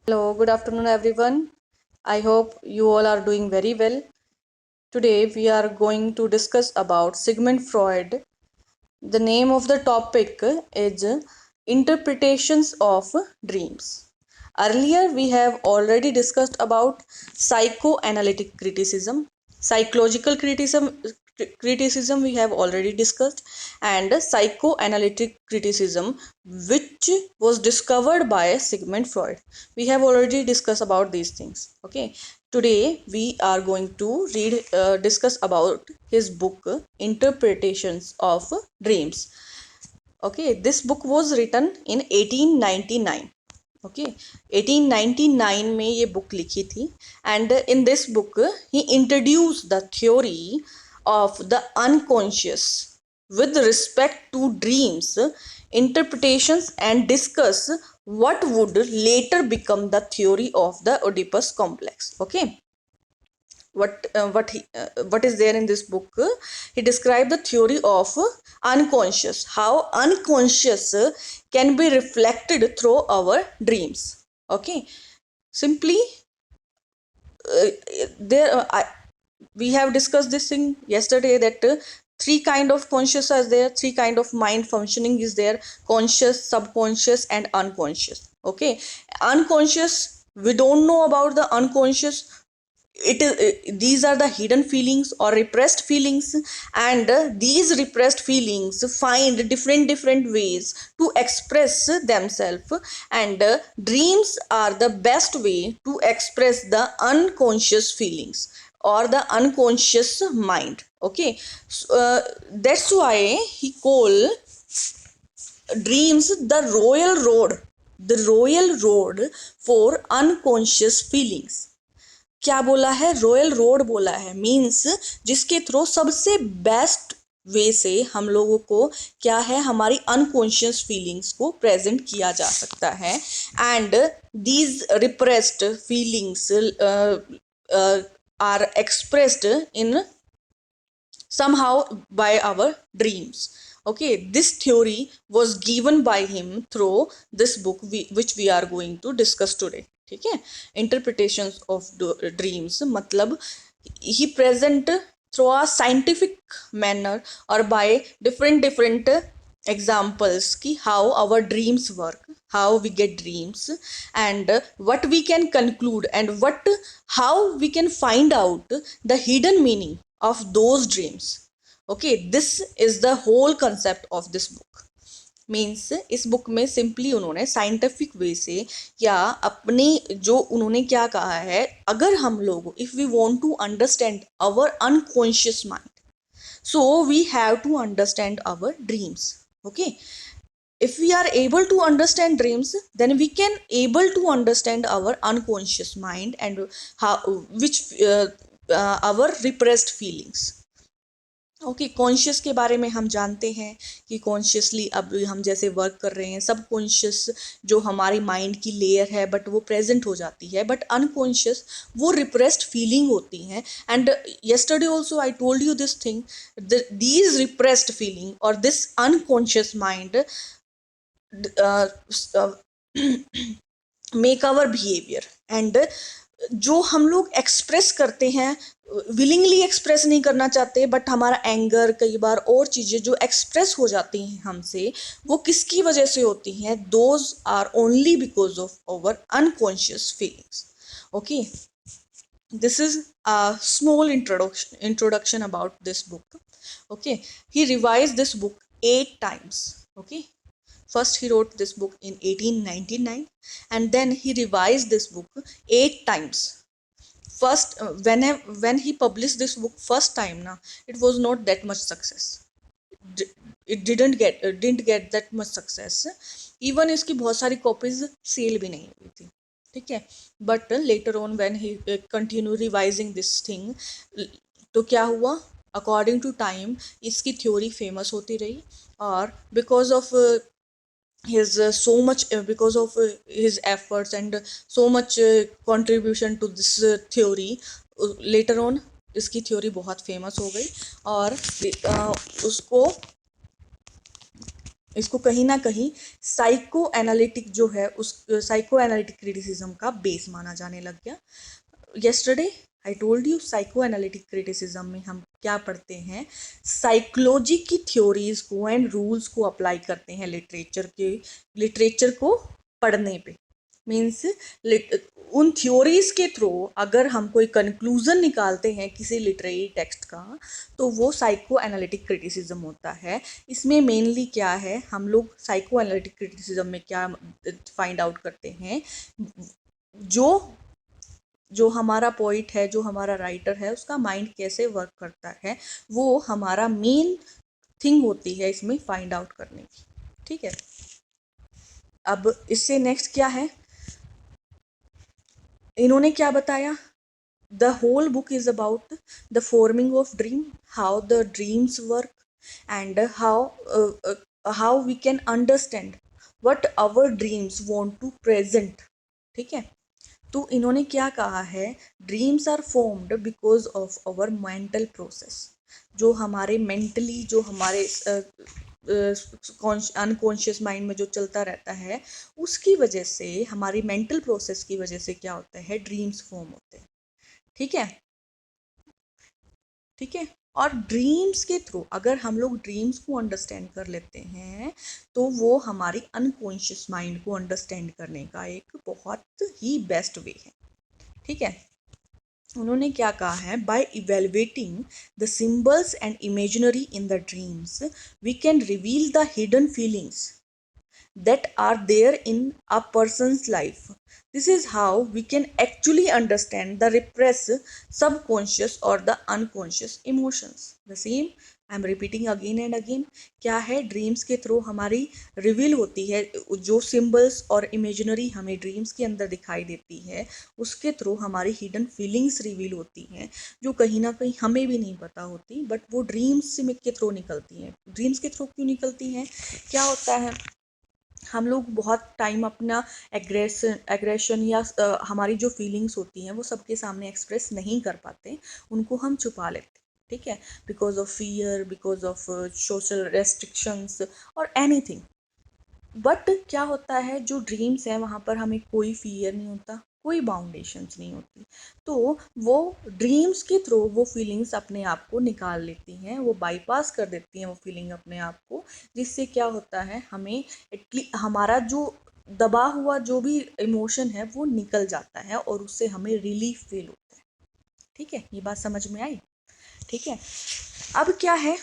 Hello, good afternoon, everyone. I hope you all are doing very well. Today, we are going to discuss about Sigmund Freud. The name of the topic is Interpretations of Dreams. Earlier, we have already discussed about psychoanalytic criticism, psychological criticism we have already discussed, and psychoanalytic criticism, which was discovered by Sigmund Freud. We have already discussed about these things. Okay, today we are going to discuss about his book Interpretations of Dreams. Okay, this book was written in 1899. Okay, 1899 में ये book लिखी थी, and in this book he introduced the theory of the unconscious with respect to dreams interpretations and discuss what would later become the theory of the Oedipus complex. Okay, what is there in this book? He described the theory of unconscious, how unconscious can be reflected through our dreams. Okay, simply there we have discussed this thing yesterday, that three kind of conscious are there, three kind of mind functioning is there: conscious, subconscious, and unconscious. Okay, unconscious, we don't know about the unconscious. It is these are the hidden feelings or repressed feelings, and these repressed feelings find different ways to express themselves, and dreams are the best way to express the unconscious feelings or the unconscious mind. Okay, so, that's why he call dreams the royal road for unconscious feelings. क्या बोला है? Royal road बोला है, means जिसके through सबसे best way से हम लोगों को क्या है, हमारी अनकॉन्शियस फीलिंग्स को प्रेजेंट किया जा सकता है, and these repressed feelings are expressed in somehow by our dreams. Okay, this theory was given by him through this book which we are going to discuss today. ठीक है, interpretations of dreams मतलब he present through a scientific manner or by different examples ki how our dreams work, how we get dreams, and what we can conclude, and how we can find out the hidden meaning of those dreams. Okay, this is the whole concept of this book. Means इस book में simply उन्होंने scientific way से या अपने जो उन्होंने क्या कहा है, अगर हम लोग if we want to understand our unconscious mind, so we have to understand our dreams. Okay, if we are able to understand dreams, then we can able to understand our unconscious mind and how which our repressed feelings. Okay, conscious के बारे में हम जानते हैं कि consciously अब हम जैसे वर्क कर रहे हैं, सब कॉन्शियस जो हमारी माइंड की लेयर है बट वो प्रेजेंट हो जाती है, बट अनकॉन्शियस वो रिप्रेस्ड फीलिंग होती हैं. And yesterday also I told you this thing, these repressed feeling or this unconscious mind make our behaviour, and जो हम लोग एक्सप्रेस करते हैं, विलिंगली एक्सप्रेस नहीं करना चाहते, बट हमारा एंगर, कई बार और चीज़ें जो एक्सप्रेस हो जाती हैं हमसे, वो किसकी वजह से होती हैं? Those are only because of our unconscious feelings. Okay, this is a small introduction about this book. Okay, he revised this book 8 times. Okay, first he wrote this book in 1899, and then he revised this book 8 times. First when he published this book first time na, it was not that much success. It didn't get that much success. Even इसकी बहुत सारी copies cell भी नहीं हुई थी. ठीक है, but later on when he continue revising this thing, तो क्या हुआ, अकॉर्डिंग टू टाइम इसकी थ्योरी फेमस होती रही, और because of because of his efforts and so much contribution to this theory, later on इसकी थ्योरी बहुत फेमस हो गई, और उसको इसको कहीं ना कहीं साइको एनालिटिक जो है उस साइको एनालिटिक क्रिटिसिज्म का बेस माना जाने लग गया। yesterday I told you psycho analytic criticism में हम क्या पढ़ते हैं, साइकोलॉजी की थ्योरीज को एंड रूल्स को अप्लाई करते हैं लिटरेचर को पढ़ने पे। मीन्स उन थ्योरीज के थ्रू अगर हम कोई कंक्लूजन निकालते हैं किसी लिटरेरी टेक्स्ट का तो वो साइको एनालिटिक क्रिटिसिज्म होता है। इसमें मेनली क्या है, हम लोग साइको एनालिटिक क्रिटिसिज्म में क्या फाइंड आउट करते हैं, जो हमारा पोइट है, जो हमारा राइटर है, उसका माइंड कैसे वर्क करता है, वो हमारा मेन थिंग होती है इसमें फाइंड आउट करने की। ठीक है, अब इससे नेक्स्ट क्या है, इन्होंने क्या बताया, the whole book is about the forming of dream, how the dreams work and how we can understand what our dreams want to present. ठीक है, तो इन्होंने क्या कहा है, dreams are formed because of our mental process. जो हमारे mentally, जो हमारे अनकॉन्शियस माइंड में जो चलता रहता है, उसकी वजह से, हमारी मेंटल प्रोसेस की वजह से क्या होता है, ड्रीम्स फॉर्म होते हैं। ठीक है, ठीक है, और ड्रीम्स के थ्रू अगर हम लोग ड्रीम्स को अंडरस्टैंड कर लेते हैं तो वो हमारी अनकॉन्शियस माइंड को अंडरस्टैंड करने का एक बहुत ही बेस्ट वे है। ठीक है, उन्होंने क्या कहा है, by evaluating the symbols and imaginary in the dreams we can reveal the hidden feelings that are there in a person's life. This is how we can actually understand the repressed subconscious or the unconscious emotions. The same I am repeating again and again. क्या है, dreams के through हमारी reveal होती है, जो symbols और imaginary हमें dreams के अंदर दिखाई देती है, उसके थ्रू हमारी हिडन फीलिंग्स रिवील होती हैं, जो कहीं ना कहीं हमें भी नहीं पता होती, बट वो ड्रीम्स के थ्रू निकलती हैं। ड्रीम्स के थ्रू क्यों निकलती हैं, क्या होता है, हम लोग बहुत टाइम अपना एग्रेशन या हमारी जो फीलिंग्स होती हैं वो सबके सामने एक्सप्रेस नहीं कर पाते, उनको हम छुपा लेते। ठीक है, because of fear, because of social restrictions और एनीथिंग। बट क्या होता है, जो ड्रीम्स हैं वहाँ पर हमें कोई फियर नहीं होता, कोई बाउंडेशंस नहीं होती, तो वो ड्रीम्स के थ्रू वो फीलिंग्स अपने आप को निकाल लेती हैं, वो बाईपास कर देती हैं वो फीलिंग अपने आप को, जिससे क्या होता है, हमें हमारा जो दबा हुआ जो भी इमोशन है वो निकल जाता है और उससे हमें रिलीफ फील होता है। ठीक है, ये बात समझ में आई। ठीक है, अब क्या है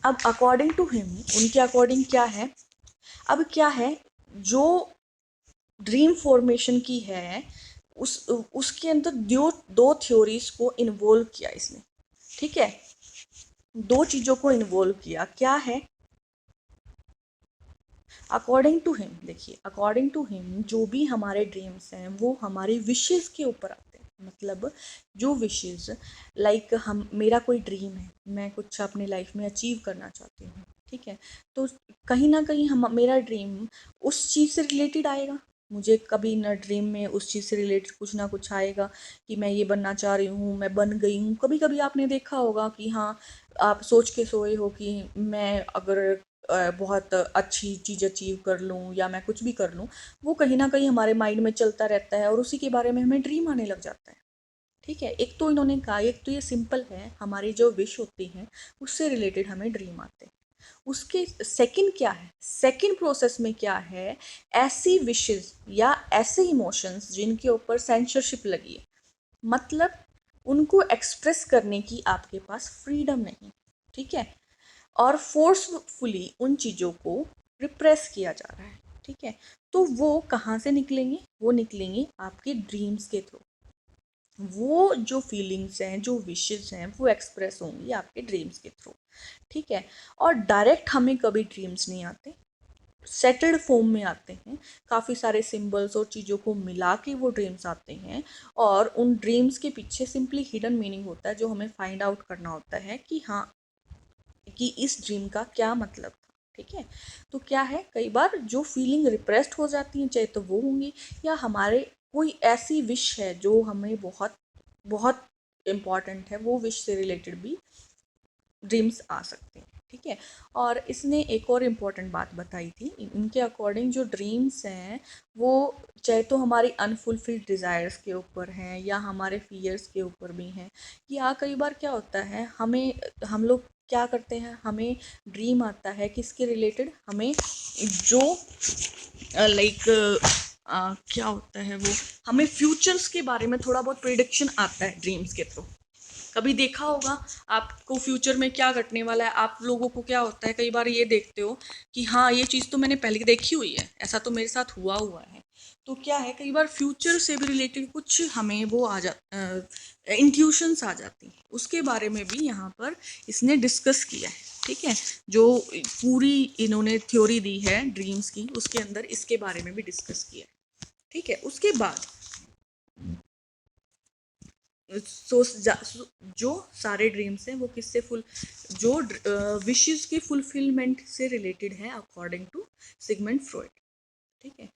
अब अकॉर्डिंग टू हिम, उनके अकॉर्डिंग क्या है, अब क्या है, जो ड्रीम फॉर्मेशन की है उसके अंदर दो थ्योरीज को इन्वॉल्व किया इसने। ठीक है, दो चीज़ों को इन्वॉल्व किया, क्या है, अकॉर्डिंग टू हिम, देखिए अकॉर्डिंग टू हिम जो भी हमारे ड्रीम्स हैं वो हमारी विशेज़ के ऊपर आते हैं। मतलब जो विशेज़, लाइक हम, मेरा कोई ड्रीम है, मैं कुछ अपनी लाइफ में अचीव करना चाहती हूँ। ठीक है, तो कहीं ना कहीं हम, मेरा ड्रीम उस चीज़ से रिलेटेड आएगा, मुझे कभी ना ड्रीम में उस चीज़ से रिलेटेड कुछ ना कुछ आएगा कि मैं ये बनना चाह रही हूँ, मैं बन गई हूँ। कभी कभी आपने देखा होगा कि हाँ, आप सोच के सोए हो कि मैं अगर बहुत अच्छी चीज़ अचीव कर लूँ या मैं कुछ भी कर लूँ, वो कहीं ना कहीं हमारे माइंड में चलता रहता है और उसी के बारे में हमें ड्रीम आने लग जाता है। ठीक है, एक तो इन्होंने कहा, एक तो ये सिंपल है, हमारी जो विश होती हैं उससे रिलेटेड हमें ड्रीम आते हैं। उसके सेकंड क्या है, सेकंड प्रोसेस में क्या है, ऐसी विशेस या ऐसे इमोशंस जिनके ऊपर सेंसरशिप लगी है, मतलब उनको एक्सप्रेस करने की आपके पास फ्रीडम नहीं। ठीक है, और फोर्सफुली उन चीज़ों को रिप्रेस किया जा रहा है। ठीक है, तो वो कहाँ से निकलेंगे, वो निकलेंगे आपके ड्रीम्स के थ्रू। वो जो फीलिंग्स हैं, जो विशेस हैं, वो एक्सप्रेस होंगी आपके ड्रीम्स के थ्रू। ठीक है, और डायरेक्ट हमें कभी ड्रीम्स नहीं आते, सेटेड फॉर्म में आते हैं, काफ़ी सारे सिंबल्स और चीज़ों को मिला के वो ड्रीम्स आते हैं, और उन ड्रीम्स के पीछे सिंपली हिडन मीनिंग होता है जो हमें फाइंड आउट करना होता है कि हाँ, कि इस ड्रीम का क्या मतलब था। ठीक है, तो क्या है, कई बार जो फीलिंग रिप्रेस्ड हो जाती है, चाहे तो वो होंगी, या हमारे कोई ऐसी विश है जो हमें बहुत बहुत इम्पॉर्टेंट है, वो विश से रिलेटेड भी ड्रीम्स आ सकते हैं। ठीक ठीक है। और इसने एक और इम्पॉर्टेंट बात बताई थी, इनके अकॉर्डिंग जो ड्रीम्स हैं वो चाहे तो हमारी अनफुलफिल्ड डिज़ायर्स के ऊपर हैं या हमारे फियर्स के ऊपर भी हैं। या कई बार क्या होता है, हम लोग क्या करते हैं, हमें ड्रीम आता है किसके रिलेटेड, हमें जो लाइक क्या होता है वो, हमें फ्यूचर्स के बारे में थोड़ा बहुत प्रिडिक्शन आता है ड्रीम्स के थ्रू। कभी देखा होगा आपको फ्यूचर में क्या घटने वाला है। आप लोगों को क्या होता है, कई बार ये देखते हो कि हाँ ये चीज़ तो मैंने पहले देखी हुई है, ऐसा तो मेरे साथ हुआ हुआ है। तो क्या है, कई बार फ्यूचर से भी रिलेटेड कुछ हमें वो आ जा इंट्यूशंस आ जाती हैं, उसके बारे में भी यहाँ पर इसने डिस्कस किया है। ठीक है, जो पूरी इन्होंने थ्योरी दी है ड्रीम्स की, उसके अंदर इसके बारे में भी डिस्कस किया है। ठीक है, उसके बाद जो सारे ड्रीम्स हैं वो किससे जो विशेस की फुलफिलमेंट से रिलेटेड है अकॉर्डिंग टू सिगमंड फ्रॉइड। ठीक है,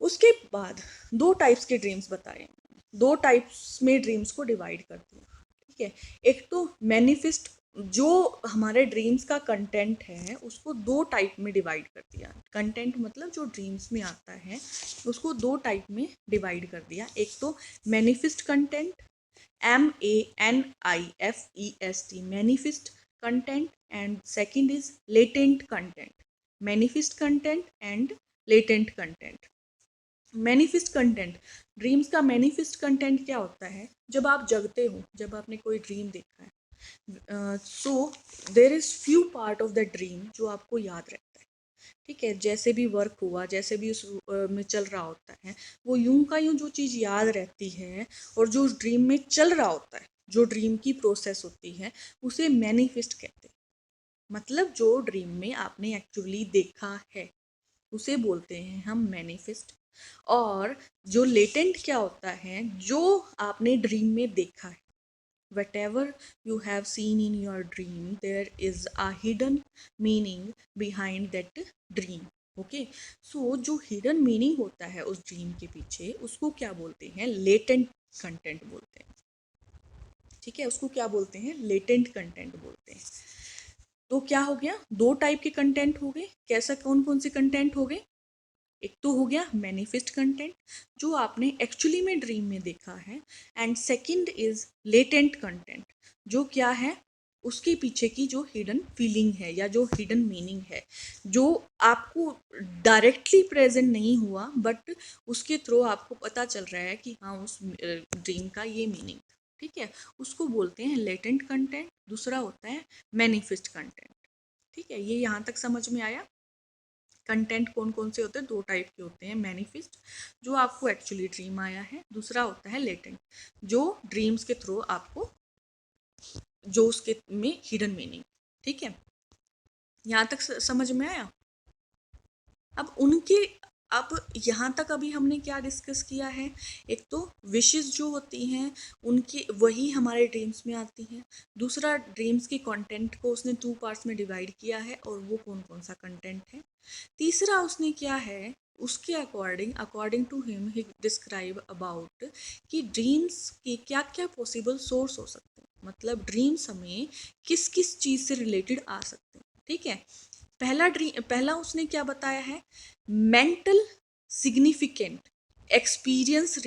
उसके बाद दो टाइप्स के ड्रीम्स बताए, दो टाइप्स में ड्रीम्स को डिवाइड करते हैं। ठीक है, एक तो मैनिफेस्ट, जो हमारे ड्रीम्स का कंटेंट है उसको दो टाइप में डिवाइड कर दिया। कंटेंट मतलब जो ड्रीम्स में आता है उसको दो टाइप में डिवाइड कर दिया। एक तो manifest content, MANIFEST, manifest content, and second is latent content, manifest content and latent content। Manifest content, dreams का मैनिफेस्ट कंटेंट क्या होता है, जब आप जगते हो, जब आपने कोई ड्रीम देखा है, so there is few part of the dream जो आपको याद रहता है। ठीक है, जैसे भी वर्क हुआ, जैसे भी उस में चल रहा होता है, वो यूं का यूं जो चीज़ याद रहती है और जो उस ड्रीम में चल रहा होता है, जो ड्रीम की प्रोसेस होती है, उसे मैनिफेस्ट कहते हैं। मतलब जो ड्रीम में आपने एक्चुअली देखा है उसे बोलते हैं हम मैनिफेस्ट। और जो लेटेंट क्या होता है, जो आपने ड्रीम में देखा है, whatever you have seen in your dream, there is a hidden meaning behind that dream। Okay, so जो हिडन मीनिंग होता है उस ड्रीम के पीछे, उसको क्या बोलते हैं, लेटेंट कंटेंट बोलते हैं। ठीक है, उसको क्या बोलते हैं, लेटेंट कंटेंट बोलते हैं। तो क्या हो गया, दो टाइप के कंटेंट हो गए। कैसा, कौन कौन से कंटेंट हो गए, एक तो हो गया मैनिफेस्ट कंटेंट जो आपने एक्चुअली में ड्रीम में देखा है, and second is latent content, जो क्या है, उसके पीछे की जो हिडन फीलिंग है या जो हिडन मीनिंग है, जो आपको डायरेक्टली प्रेजेंट नहीं हुआ बट उसके थ्रू आपको पता चल रहा है कि हाँ उस ड्रीम का ये मीनिंग। ठीक है, उसको बोलते हैं लेटेंट कंटेंट, दूसरा होता है मैनिफेस्ट कंटेंट। ठीक है, ये यहाँ तक समझ में आया। कंटेंट कौन कौन से होते हैं, दो टाइप के होते हैं, मैनिफेस्ट जो आपको एक्चुअली ड्रीम आया है, दूसरा होता है लेटेंट जो ड्रीम्स के थ्रू आपको, जो उसके में हिडन मीनिंग। ठीक है, यहाँ तक समझ में आया। अब उनके, अब यहाँ तक अभी हमने क्या डिस्कस किया है, एक तो विशेस जो होती हैं उनकी वही हमारे ड्रीम्स में आती हैं, दूसरा ड्रीम्स के कंटेंट को उसने टू पार्ट्स में डिवाइड किया है और वो कौन कौन सा कंटेंट है, तीसरा उसने क्या है, उसके अकॉर्डिंग टू हिम ही डिस्क्राइब अबाउट कि ड्रीम्स के क्या क्या पॉसिबल सोर्स हो सकते हैं, मतलब ड्रीम्स हमें किस किस चीज़ से रिलेटेड आ सकते हैं। ठीक है, पहला उसने क्या बताया है, mental significant experience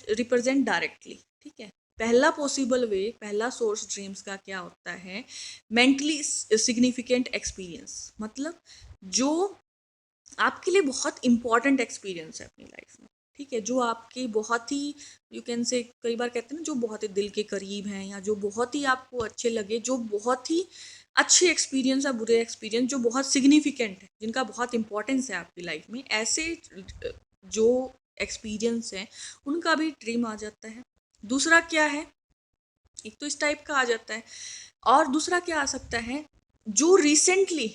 represent directly. ठीक है, पहला पॉसिबल वे, पहला सोर्स ड्रीम्स का क्या होता है, मेंटली सिग्निफिकेंट एक्सपीरियंस, मतलब जो आपके लिए बहुत इंपॉर्टेंट एक्सपीरियंस है अपनी लाइफ में। ठीक है, जो आपके बहुत ही, यू कैन से, कई बार कहते हैं ना, जो बहुत ही दिल के करीब हैं या जो बहुत ही आपको अच्छे लगे, जो बहुत ही अच्छे एक्सपीरियंस या बुरे एक्सपीरियंस जो बहुत सिग्निफिकेंट है, जिनका बहुत इंपॉर्टेंस है आपकी लाइफ में, ऐसे जो एक्सपीरियंस हैं उनका भी ड्रीम आ जाता है। दूसरा क्या है, एक तो इस टाइप का आ जाता है, और दूसरा क्या आ सकता है, जो रिसेंटली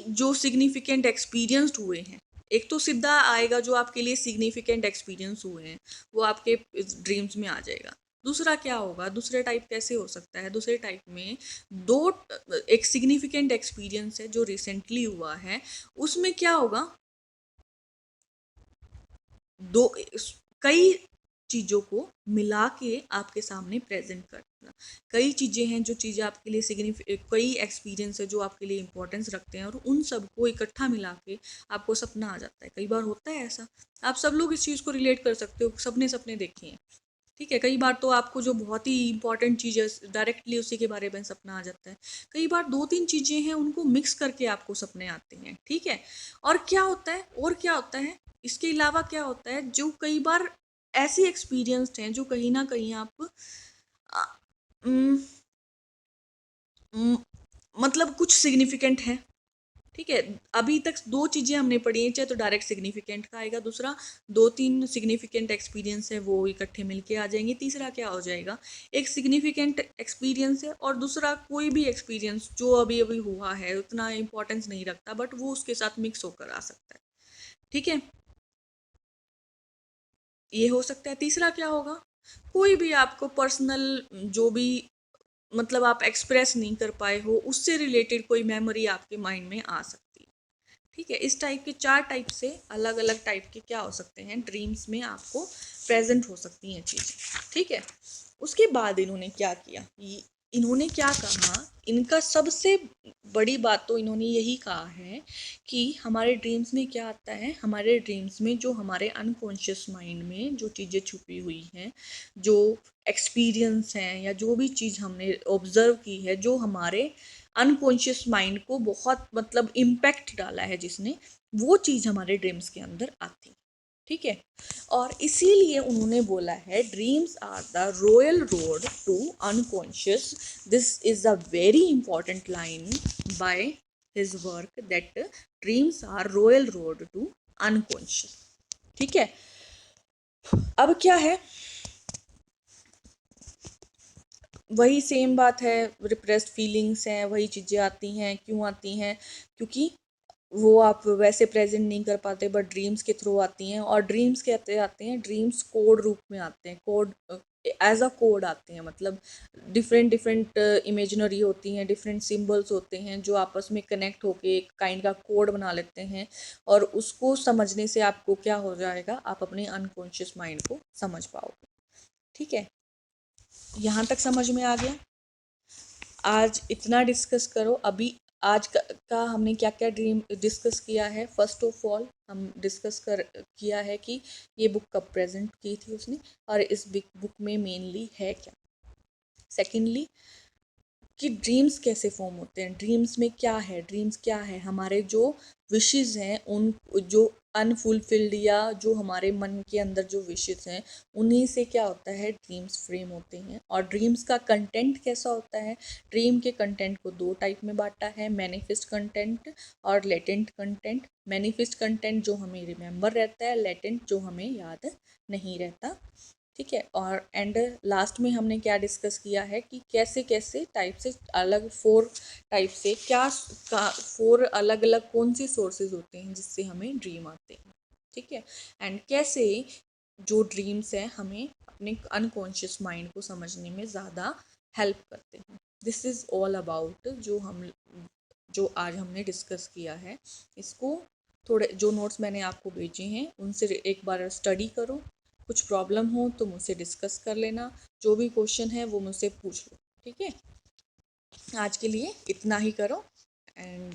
जो सिग्निफिकेंट एक्सपीरियंस हुए हैं। एक तो सीधा आएगा जो आपके लिए सिग्निफिकेंट एक्सपीरियंस हुए हैं, वो आपके ड्रीम्स में आ जाएगा। दूसरा क्या होगा, दूसरे टाइप कैसे हो सकता है, दूसरे टाइप में दो, एक सिग्निफिकेंट एक्सपीरियंस है जो रिसेंटली हुआ है, उसमें क्या होगा, दो कई चीज़ों को मिला के आपके सामने प्रेजेंट कर रखना। कई चीज़ें हैं जो चीज़ें आपके लिए कई एक्सपीरियंस है जो आपके लिए इंपॉर्टेंस रखते हैं, और उन सबको इकट्ठा मिला के आपको सपना आ जाता है। कई बार होता है ऐसा, आप सब लोग इस चीज़ को रिलेट कर सकते हो, सबने सपने देखे हैं, ठीक है। कई बार तो आपको जो बहुत ही इंपॉर्टेंट चीज़ है डायरेक्टली उसी के बारे में सपना आ जाता है। कई बार 2-3 चीज़ें हैं उनको मिक्स करके आपको सपने आते हैं, ठीक है। और क्या होता है इसके अलावा क्या होता है, जो कई बार ऐसे एक्सपीरियंस्ड हैं जो कहीं ना कहीं आप आ, उम, उम, मतलब कुछ सिग्निफिकेंट है, ठीक है। अभी तक 2 चीज़ें हमने पढ़ी हैं, चाहे तो डायरेक्ट सिग्निफिकेंट का आएगा, दूसरा 2-3 सिग्निफिकेंट एक्सपीरियंस है वो इकट्ठे मिलके आ जाएंगे, तीसरा क्या हो जाएगा, एक सिग्निफिकेंट एक्सपीरियंस है और दूसरा कोई भी एक्सपीरियंस जो अभी अभी हुआ है उतना इंपॉर्टेंस नहीं रखता, बट वो उसके साथ मिक्स होकर आ सकता है, ठीक है। ये हो सकता है। तीसरा क्या होगा, कोई भी आपको पर्सनल जो भी मतलब आप एक्सप्रेस नहीं कर पाए हो उससे रिलेटेड कोई मेमोरी आपके माइंड में आ सकती है, ठीक है। इस टाइप के 4 टाइप से अलग अलग टाइप के क्या हो सकते हैं, ड्रीम्स में आपको प्रेजेंट हो सकती हैं चीज़ें, ठीक है। उसके बाद इन्होंने क्या किया, इन्होंने क्या कहा, इनका सबसे बड़ी बात तो इन्होंने यही कहा है कि हमारे ड्रीम्स में क्या आता है, हमारे ड्रीम्स में जो हमारे अनकॉन्शियस माइंड में जो चीज़ें छुपी हुई हैं, जो एक्सपीरियंस हैं या जो भी चीज़ हमने ऑब्जर्व की है, जो हमारे अनकॉन्शियस माइंड को बहुत मतलब इम्पैक्ट डाला है जिसने, वो चीज़ हमारे ड्रीम्स के अंदर आती है, ठीक है। और इसीलिए उन्होंने बोला है dreams are the royal road to unconscious. This is a very important line by his work that dreams are royal road to unconscious, ठीक है। अब क्या है, वही सेम बात है, रिप्रेस्ड फीलिंग्स हैं, वही चीज़ें आती हैं, क्यों आती हैं, क्योंकि वो आप वैसे प्रेजेंट नहीं कर पाते बट ड्रीम्स के थ्रू आती हैं, और ड्रीम्स कहते आते हैं, ड्रीम्स कोड रूप में आते हैं, कोड एज अ कोड आते हैं, मतलब डिफरेंट डिफरेंट इमेजिनरी होती हैं, डिफरेंट सिंबल्स होते हैं जो आपस में कनेक्ट होके एक काइंड का कोड बना लेते हैं, और उसको समझने से आपको क्या हो जाएगा, आप अपने अनकॉन्शियस माइंड को समझ पाओगे, ठीक है। यहाँ तक समझ में आ गया। आज इतना डिस्कस करो। अभी आज का हमने क्या क्या ड्रीम डिस्कस किया है। फर्स्ट ऑफ ऑल हम डिस्कस किया है कि ये बुक कब प्रेजेंट की थी उसने, और इस बुक में मेनली है क्या। सेकेंडली कि ड्रीम्स कैसे फॉर्म होते हैं, ड्रीम्स में क्या है, ड्रीम्स क्या है, हमारे जो विशेस हैं, उन जो अनफुलफिल्ड या जो हमारे मन के अंदर जो विशेस हैं उन्हीं से क्या होता है, ड्रीम्स फ्रेम होते हैं। और ड्रीम्स का कंटेंट कैसा होता है, ड्रीम के कंटेंट को 2 टाइप में बांटा है, मैनिफेस्ट कंटेंट और लेटेंट कंटेंट। मैनिफेस्ट कंटेंट जो हमें रिमेंबर रहता है, लेटेंट जो हमें याद नहीं रहता, ठीक है। और एंड लास्ट में हमने क्या डिस्कस किया है कि कैसे कैसे टाइप से अलग 4 टाइप से क्या 4 अलग अलग कौन से सोर्सेज होते हैं जिससे हमें ड्रीम आते हैं, ठीक है। एंड कैसे जो ड्रीम्स हैं हमें अपने अनकॉन्शियस माइंड को समझने में ज़्यादा हेल्प करते हैं। दिस इज़ ऑल अबाउट जो आज हमने डिस्कस किया है। इसको थोड़े जो नोट्स मैंने आपको भेजे हैं उनसे एक बार स्टडी करो। कुछ प्रॉब्लम हो तो मुझसे डिस्कस कर लेना, जो भी क्वेश्चन है वो मुझसे पूछ लो, ठीक है। आज के लिए इतना ही करो एंड